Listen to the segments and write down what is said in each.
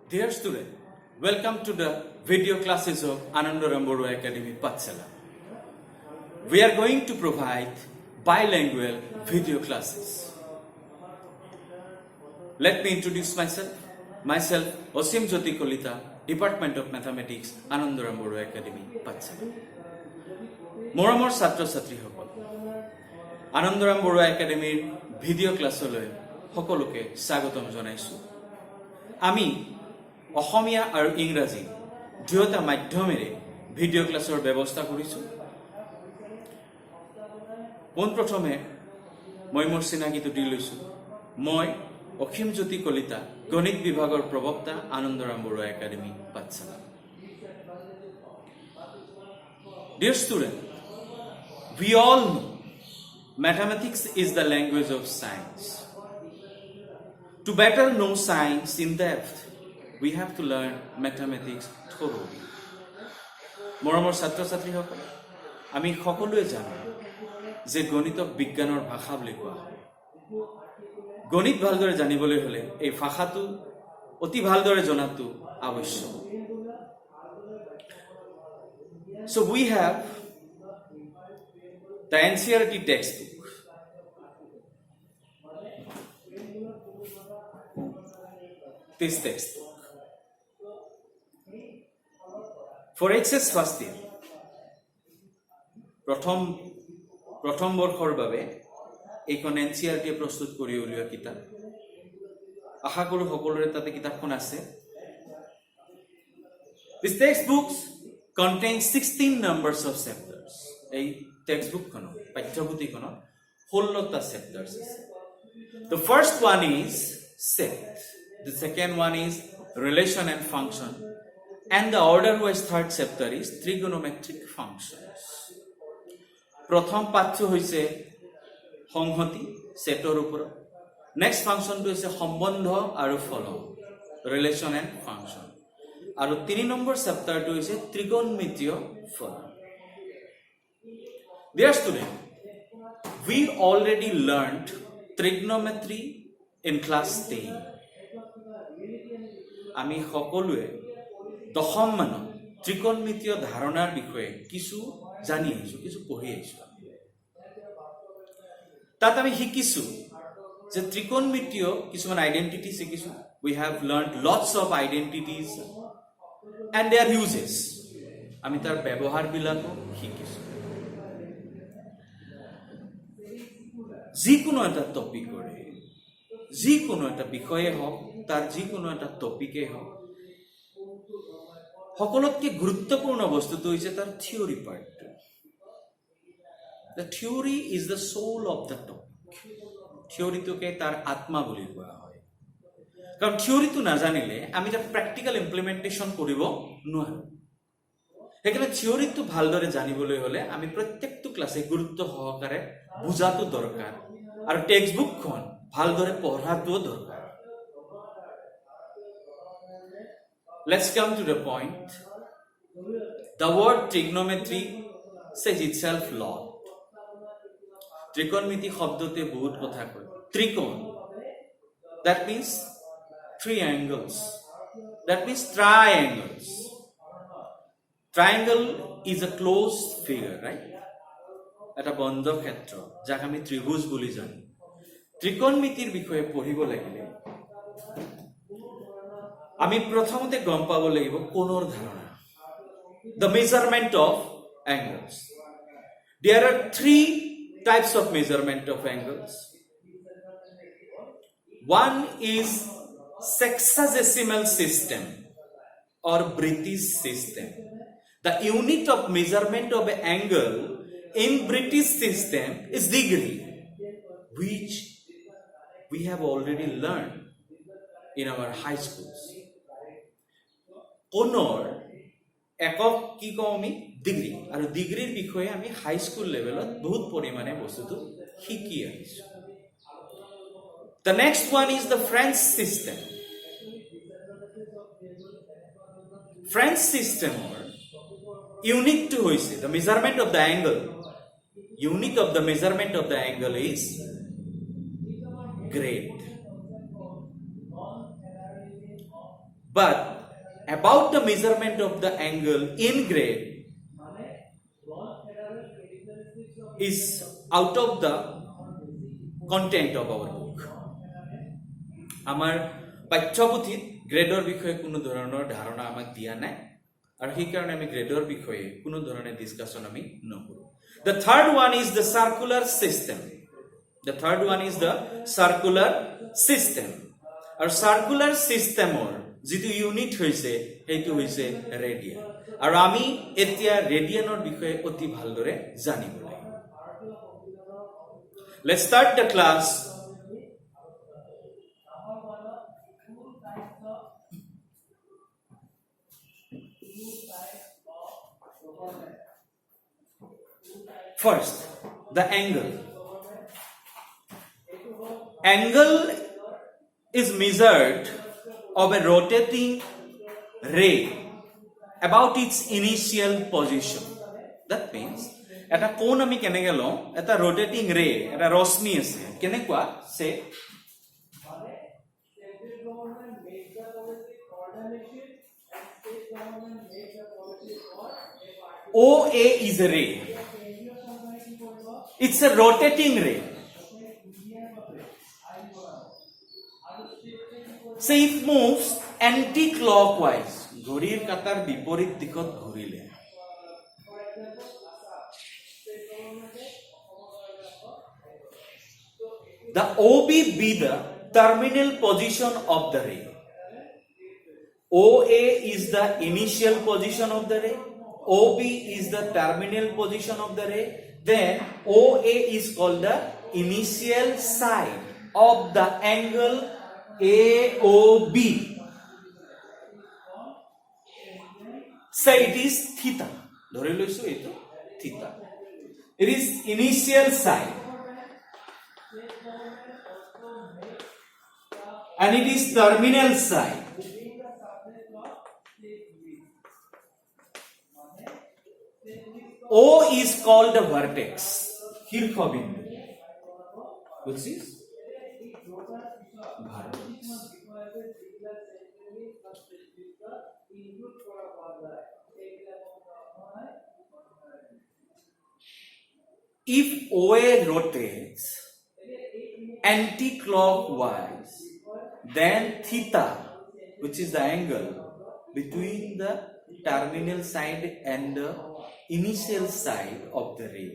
Dear student, welcome to the video classes of Anandaram Boru Academy Patsala. We are going to provide bilingual video classes. Let me introduce myself. Myself, Osim Jyoti Kolita, Department of Mathematics, Anandaram Boru Academy Patsala. Moramor Satro Satri Hokol. Anandaram Boru Academy video classলৈ সকলোকে স্বাগতম জনাইছো। আমি অসমীয়া আৰু ইংৰাজী দুয়োটা মাধ্যমেৰে video ক্লাছৰ ব্যৱস্থা কৰিছো। পোনপ্ৰথমে মই মোৰ চিনাকিটো দি লৈছো। মই অসীম জ্যোতি কলিতা, গণিত বিভাগৰ প্ৰবক্তা, Anandaram Baruah academy Pathsala. Dear student, we all know mathematics is the language of science. To better know science in depth, we have to learn mathematics thoroughly. মৰমৰ ছাত্ৰ ছাত্ৰীসকল, আমি সকলোৱে জানো যে গণিতক বিজ্ঞানৰ ভাষা বুলি কোৱা হয়। গণিত ভালদৰে জানিবলৈ হ'লে এই ভাষাটো অতি ভালদৰে জনাটো আৱশ্যক। So we have the NCERT textbook. This textbook. For HS first year, প্ৰথম বৰ্ষৰ বাবে এইখন NCERT প্ৰস্তুত কৰি উলিওৱা কিতাপ। আশা কৰোঁ সকলোৰে তাতে কিতাপখন আছে। This textbook contains 16 numbers of chapters. এই টেক্সটবুকখনত পাঠ্যপুথিখনত 16টা চেপ্টাৰ্ছ আছে। The first one is set. The second one is relation and function. And the order-wise third chapter is trigonometric functions. প্ৰথম পাঠটো হৈছে সংহতি সেটৰ ওপৰত। নেক্সট ফাংচনটো হৈছে সম্বন্ধ আৰু ফলন, ৰিলেশ্যন এণ্ড ফাংচন। আৰু 3 নম্বৰ চেপ্টাৰটো হৈছে ত্ৰিকোণমিতীয় ফলন। Dear student, we already learned trigonometry in class 10. আমি সকলোৱে দশম মানত ত্ৰিকোণমিতীয় ধাৰণাৰ বিষয়ে কিছু জানি আহিছো, কিছু পঢ়ি আহিছো। তাত আমি শিকিছো যে ত্ৰিকোণমিতীয় কিছুমান আইডেন্টিটি শিকিছো। We have learned lots of identities and their uses. আমি তাৰ ব্যৱহাৰবিলাকো শিকিছো। যিকোনো এটা টপিকৰে, যিকোনো এটা বিষয়ে হওক, তাৰ যিকোনো এটা টপিকে হওক, সকলোতকৈ গুৰুত্বপূৰ্ণ বস্তুটো হৈছে তাৰ থিয়ৰী পাৰ্টটো। The theory is the soul of the topic. থিয়ৰীটোকে তাৰ আত্মা বুলি কোৱা হয়। কাৰণ থিয়ৰীটো নাজানিলে আমি তাৰ প্ৰেক্টিকেল ইমপ্লিমেণ্টেশ্যন কৰিব নোৱাৰোঁ। সেইকাৰণে থিয়ৰীটো ভালদৰে জানিবলৈ হ'লে আমি প্ৰত্যেকটো ক্লাছে গুৰুত্ব সহকাৰে বুজাটো দৰকাৰ আৰু টেক্সটবুকখন ভালদৰে পঢ়াটোও দৰকাৰ। Let's come to the point. The word trigonometry says itself lot. ত্ৰিকোণমিতি শব্দতে বহুত কথা কয়। ত্ৰিকোণ, that means three angles. That means triangles. Triangle is a closed figure, right? এটা বন্ধ ক্ষেত্ৰ, যাক আমি ত্ৰিভুজ বুলি জানো। ত্ৰিকোণমিতিৰ বিষয়ে পঢ়িব লাগিলে আমি প্ৰথমতে গম পাব লাগিব কোণৰ ধাৰণা, the measurement of angles. There are 3 types of measurement of angles. One is sexagesimal system or British system. The unit of measurement of an angle in British system is degree, which we have already learned in our high schools. কোণৰ একক কি কওঁ আমি? Degree. আৰু ডিগ্ৰীৰ বিষয়ে আমি high school লেভেলত বহুত পৰিমাণে বস্তুটো শিকি আহিছো। The next one is the French system. French systemৰ ইউনিটটো হৈছে the measurement of the angle. Unit of the measurement of the angle is grade. but about the measurement of the angle in grade is out of the content of our book. আমার পাঠ্যপুথিত গ্ৰেডৰ বিষয়ে কোনো ধৰণৰ ধাৰণা আমাক দিয়া নাই আৰু সেই কাৰণে আমি গ্ৰেডৰ বিষয়ে কোনো ধৰণৰ ডিসকাশন আমি নকৰো. The third one is the circular system. The third one is the circular system. আৰু circular systemৰ যেটো ইউনিট হৈছে সেইটো হৈছে ৰেডিয়ান. আৰু আমি এতিয়া ৰেডিয়ানৰ বিষয়ে অতি ভালদৰে জানিব লাগিব. Let's start the class. First, the angle. Angle is measured of a rotating ray about its initial position. That means, এটা কোণ আমি কেনেকৈ লওঁ, এটা rotating ray, এটা ৰশ্মি আছে, কেনেকুৱা, say, OA is a ray. It's a rotating ray. Say it moves anti-clockwise. ঘড়িৰ কাটাৰ বিপৰীত দিশত ঘূৰিলে. The OB be the terminal position of the ray. OA is the initial position of the ray. OB is the terminal position of the ray. Then OA is called the initial side of the angle AOB. Say it is theta. ধৰি লৈছো এইটো theta. It is initial side. And it is terminal side. O is called the vertex, শীৰ্ষবিন্দু, which is vertex. If OA rotates anti-clockwise, then theta, which is the angle between the terminal side and the initial side of the ray,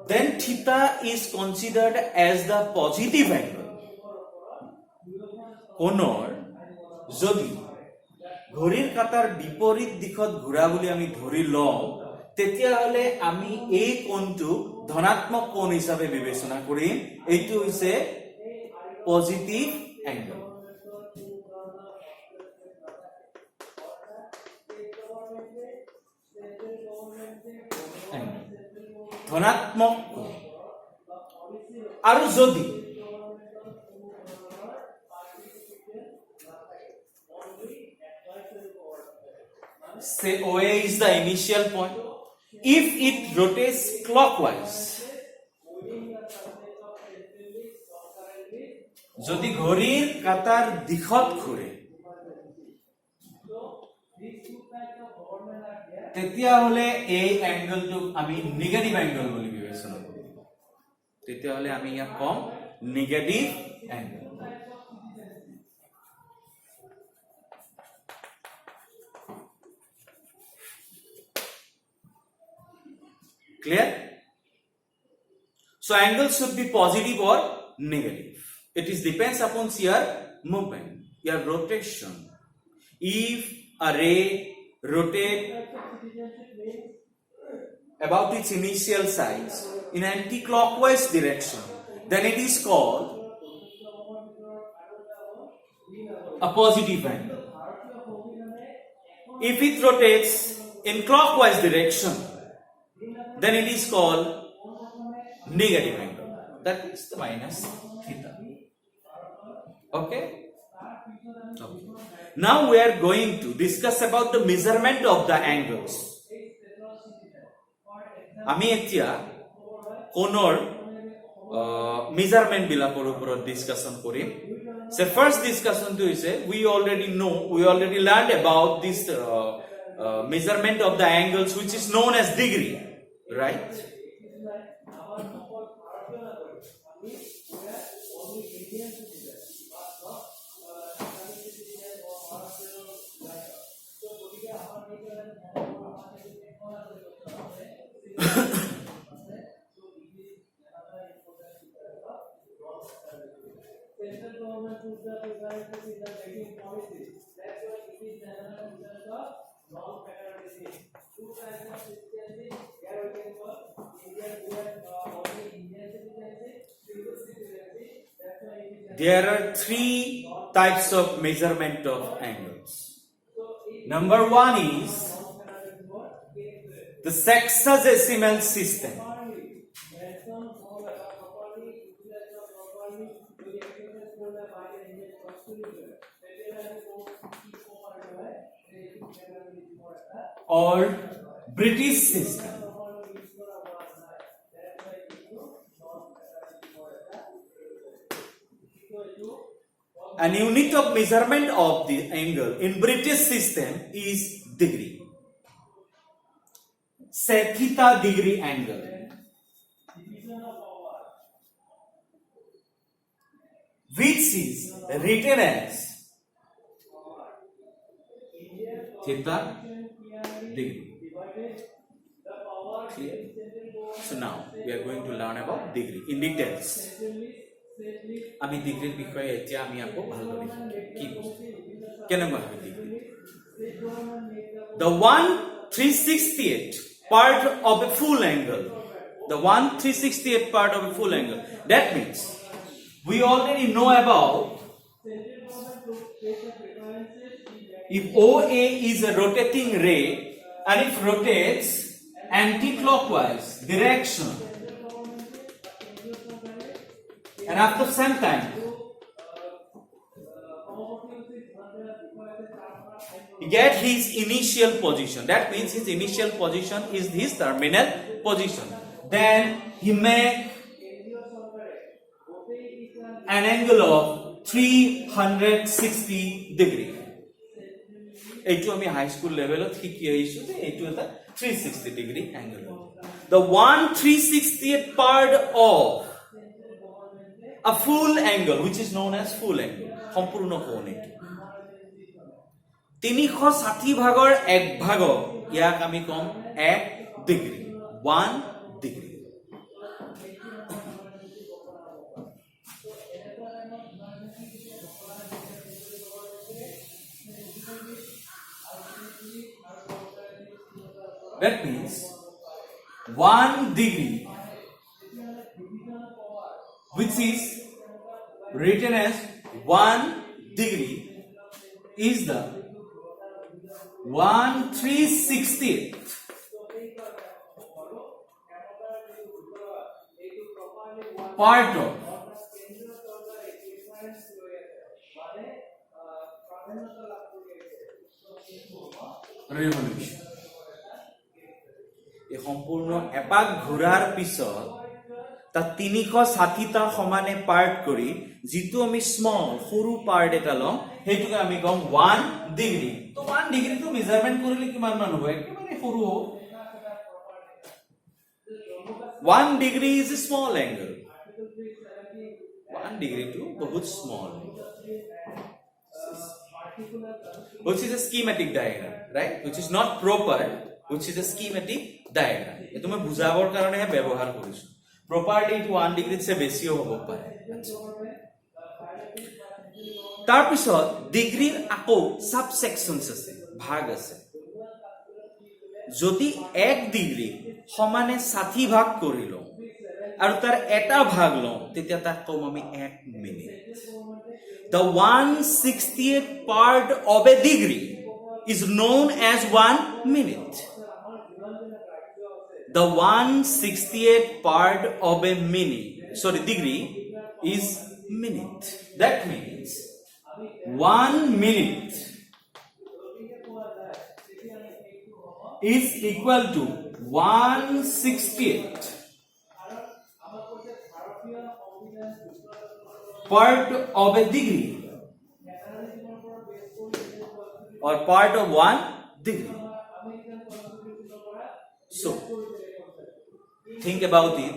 then theta is considered as the positive angle. কোণৰ যদি ঘড়ীৰ কাটাৰ বিপৰীত দিশত ঘূৰা বুলি আমি ধৰি লওঁ, তেতিয়াহ'লে আমি এই কোণটো ধনাত্মক কোণ হিচাপে বিবেচনা কৰিম. এইটো হৈছে পজিটিভ এংগল. ধনাত্মক কোণ. আৰু যদি say OA is the initial point, if it rotates clockwise, যদি ঘড়ীৰ কাটাৰ দিশত ঘূৰে, তেতিয়াহ'লে এই এংগলটোক আমি নিগেটিভ এংগল বুলি বিবেচনা কৰিম. তেতিয়াহ'লে আমি ইয়াক কম negative angle. Clear? So angle should be positive or negative. It is depends upon your movement, your rotation. If a ray rotates about its initial size in anti-clockwise direction, then it is called a positive angle. If it rotates in clockwise direction, then it is called negative angle. That is the minus theta. Okay? Now we are going to discuss about the measurement of the angles. আমি এতিয়া কোণৰ measurement বিলাকৰ ওপৰত discussion Karim. So first discussion to is we already learned about this measurement of the angles which is known as degree, right? There are three types of measurement of angles. Number one is the sexagesimal system. Or British system. An unit of measurement of the angle in British system is degree. Say theta degree angle. Which is written as theta degree. Clear? So now we are going to learn about degree in details. আমি ডিগ্রির বিষয়ে এতিয়া আমি আকৌ ভালদৰে কি বুঝো কেনেকুৱা হয় degree the 1/368 part of a full angle, the 1/368 part of a full angle, that means we already know about if OA is a rotating ray and it rotates anti-clockwise direction, and after some time he get his initial position, that means his initial position is his terminal position, then he make an angle of 360 degree. এইটো আমি high school লেভেলত শিকি আহিছো যে এইটো এটা 360 degree angle. The 1/368 part of a full angle which is known as full angle, সম্পূৰ্ণ কোণ এইটো 360 ভাগৰ 1 ভাগ ইয়াক আমি কম 1 degree, 1 degree. That means 1 degree, which is written as 1 degree, is the 1/368 part of revolution. এই সম্পূৰ্ণ এপাক ঘূৰাৰ পিছত তা 360টা সমানে পাৰ্ট কৰি যিটো আমি স্মল সৰু পাৰ্ট এটা লম হেতুকে আমি কম 1 ডিগ্ৰী. তো 1 ডিগ্ৰী তো মেজারমেন্ট কৰিলে কিমান মান হ'ব একেবাৰে সৰু হ'ব. 1 degree is a small angle. 1 degree to बहुत small, which is a schematic diagram, right? Which is not proper, which is a schematic diagram. এটো মই বুজাবৰ কাৰণে ব্যৱহাৰ কৰিছো. Properly to 1 degree से বেছিও হ'ব পাৰে. তাৰ পিছত ডিগ্ৰীৰ আকৌ সাব সেকশনস আছে, ভাগ আছে. যদি 1 ডিগ্ৰী সমানে 60 ভাগ কৰি লওঁ আৰু তাৰ এটা ভাগ লওঁ তেতিয়া তাক কম আমি 1 minute. The 1/68 part of a degree is known as 1 minute. The 1/68 part of a degree is minute. That means 1 minute is equal to 1/68 part of a degree or part of 1 degree. So think about it.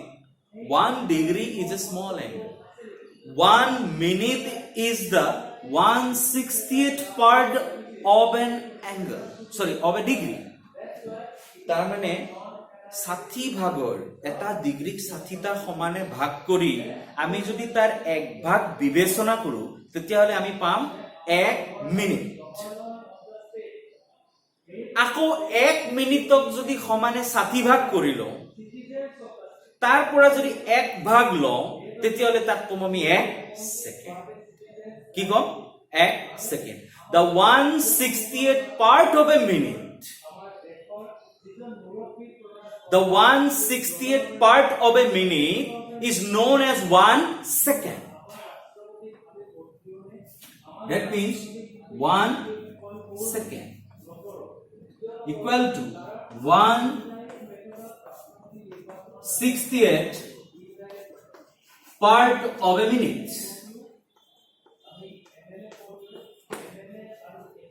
1 degree is a small angle. 1 minute is the 1/60th part of an angle. Sorry, of a degree. তাৰ মানে 60 ভাগৰ এটা ডিগ্ৰীক 60টাৰ সমানে ভাগ কৰি আমি যদি তাৰ এক ভাগ বিবেচনা কৰো তেতিয়াহলে আমি পাম 1 মিনিট। আকৌ 1 মিনিটক যদি সমানে 60 ভাগ কৰি লওঁ তাৰ পৰা যদি 1 ভাগ লওঁ তেতিয়াহলে তাক কম আমি 1 সেকেন্ড। কি কম? 1 second. The 1/60th part of a minute. The 1/60th part of a minute is known as 1 second. That means 1 second equal to 1/60th part of a minute.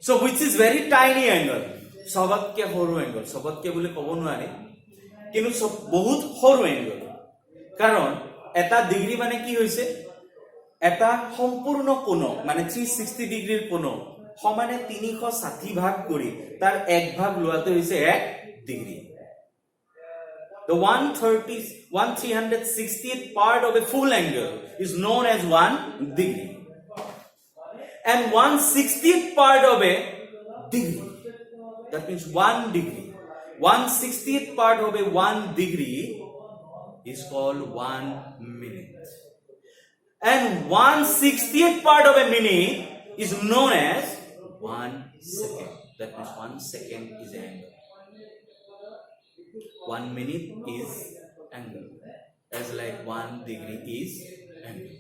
So which is very tiny angle. সবতকে সৰু angle. সবতকে বুলি ক'ব নোৱাৰে কিন্তু বহুত সৰু angle. কাৰণ এটা degree মানে কি হৈছে? এটা সম্পূৰ্ণ কোণ মানে 360 ডিগ্ৰীৰ কোণ সমানে 360 ভাগ কৰি তাৰ এক ভাগ লোৱাটো হৈছে 1 degree. The 1/360th part of a full angle is known as 1 degree. And 1/60th part of a degree, that means 1 degree. 1/60th part of a 1 degree is called 1 minute. And 1/60th part of a minute is known as 1 second. That means 1 second is angle. 1 minute is angle. As like 1 degree is angle.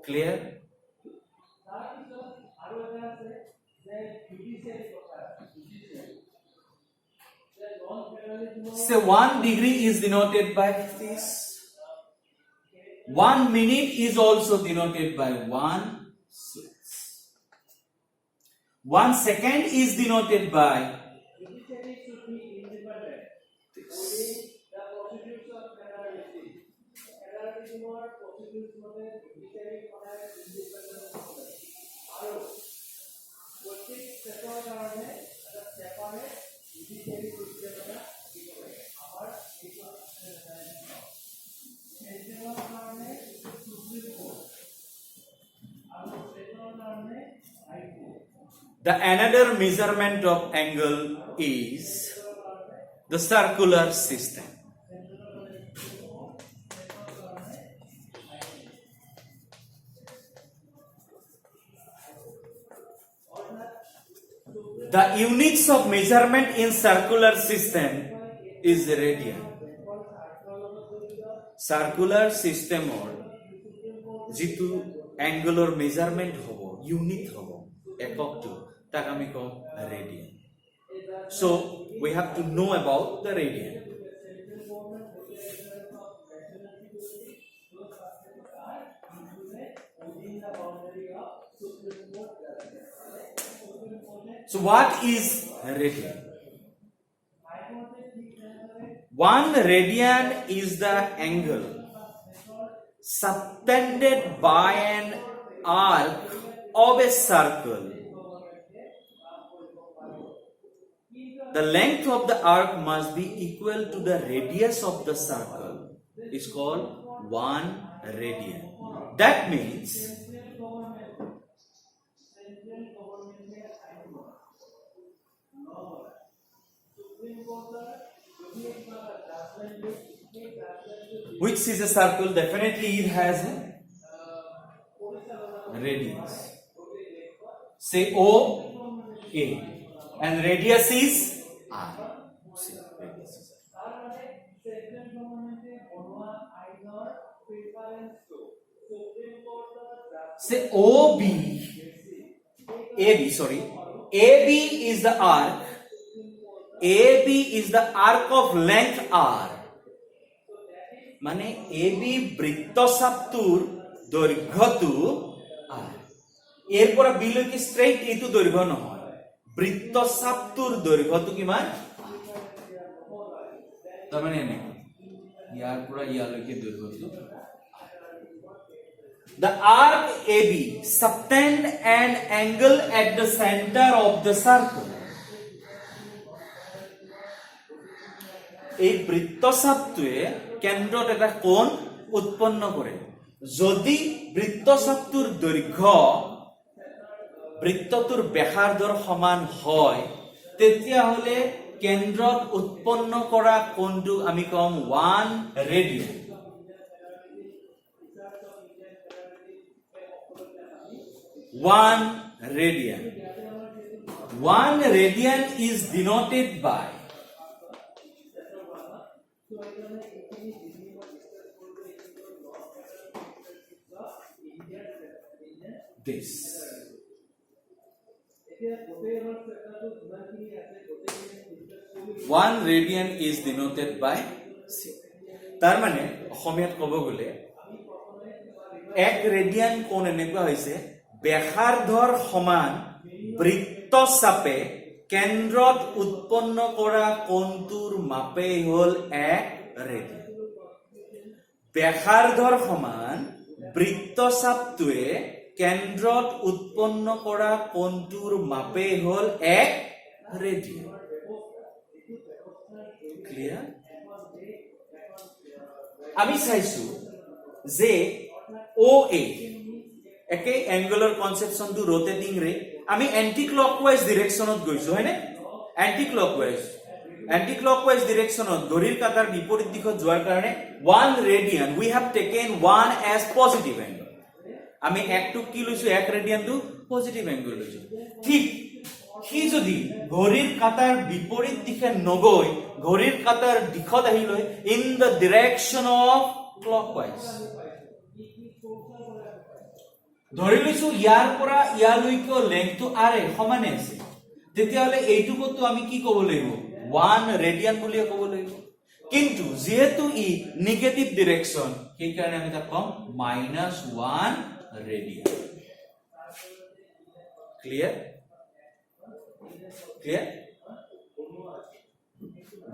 Clear? Say 1 degree is denoted by this. 1 minute is also denoted by 1/6. 1 second is denoted by this. The another measurement of angle is the circular system. The units of measurement in circular system is radian. Circular system or jitu angular measurement hobo unit hobo ekok to tak ami kom radian. So we have to know about the radian. So what is radian? 1 radian is the angle subtended by an arc of a circle. The length of the arc must be equal to the radius of the circle. It's called 1 radian. That means which is a circle? Definitely it has a radius. Say O, A, and radius is R. See, radius is R. Say OB, AB, sorry. AB is the arc. AB is the arc of length R. মানে AB বৃত্তচাপটোৰ দৈৰ্ঘ্যটো r এৰ পৰা b লৈকে straight এইটো দৈৰ্ঘ্য নহয় বৃত্তচাপটোৰ দৈৰ্ঘ্যটো কিমান তাৰমানে এনেকৈ ইয়াৰ পৰা ইয়ালৈকে দৈৰ্ঘ্যটো The arc AB subtend an angle at the center of the circle. এই বৃত্তচাপটোৱে কেন্দ্ৰত এটা কোণ উৎপন্ন কৰে যদি বৃত্তচাপটোৰ দৈৰ্ঘ্য বৃত্তটোৰ ব্যাসাৰ্ধৰ সমান হয় তেতিয়াহলে কেন্দ্ৰত উৎপন্ন কৰা কোণটো আমি কম 1 radian One radian is denoted by this. One radian is denoted by C. তাৰ মানে অসমীয়াত ক'ব গ'লে 1 ৰেডিয়ান কোণ এনেকুৱা হৈছে ব্যাসাৰ্ধৰ সমান বৃত্তচাপে কেন্দ্ৰত উৎপন্ন কৰা কোণটোৰ মাপেই হ'ল 1 ৰেডিয়ান ব্যাসাৰ্ধৰ সমান বৃত্তচাপটোৱে কেন্দ্ৰত উৎপন্ন কৰা কোণটোৰ মাপেই হ'ল 1 ৰেডিয়ান ক্লিয়াৰ আমি চাইছো যে OA একে অ্যাঙ্গুলার কনসেপশনটো রোটেটিং রে আমি অ্যান্টি ক্লকওয়াইজ ডিরেকশনত গৈছো হয়নে অ্যান্টি ক্লকওয়াইজ ডিরেকশনত ঘড়িৰ কাটাৰ বিপৰীত দিশত যোৱাৰ কাৰণে 1 radian we have taken 1 as positive angle আমি একটু কি লৈছো 1 ৰেডিয়ানটো পজিটিভ অ্যাঙ্গেল লৈছো ঠিক কি যদি ঘড়িৰ কাটাৰ বিপৰীত দিশে নগৈ ঘড়িৰ কাটাৰ দিশত আহিলৈ ইন দ্য ডিৰেকশন অফ ক্লকওয়াইজ ধৰি লৈছো ইয়াৰ পৰা ইয়ালৈকে লেংথটো r সমানে আছে তেতিয়াহলে এইটুকুটো আমি কি ক'ব লাগিব 1 ৰেডিয়ান বুলি ক'ব লাগিব কিন্তু যেহেতু ই নেগেটিভ ডিৰেকশন সেই কাৰণে আমি তাক কম -1 ৰেডিয়ান ক্লিয়াৰ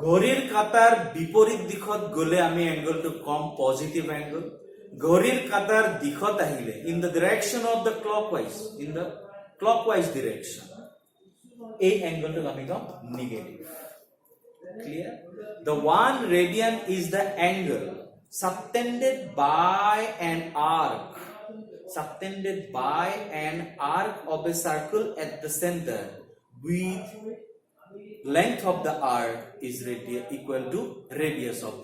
ঘড়িৰ কাটাৰ বিপৰীত দিশত গলে আমি অ্যাঙ্গেলটো কম পজিটিভ অ্যাঙ্গেল ঘড়িৰ কাটাৰ দিশত আহিলে in the direction of the clockwise direction এই অ্যাঙ্গেলটো আমি কম negative clear the 1 radian is the angle subtended by an arc of a circle at the center with length of the arc is equal to radius of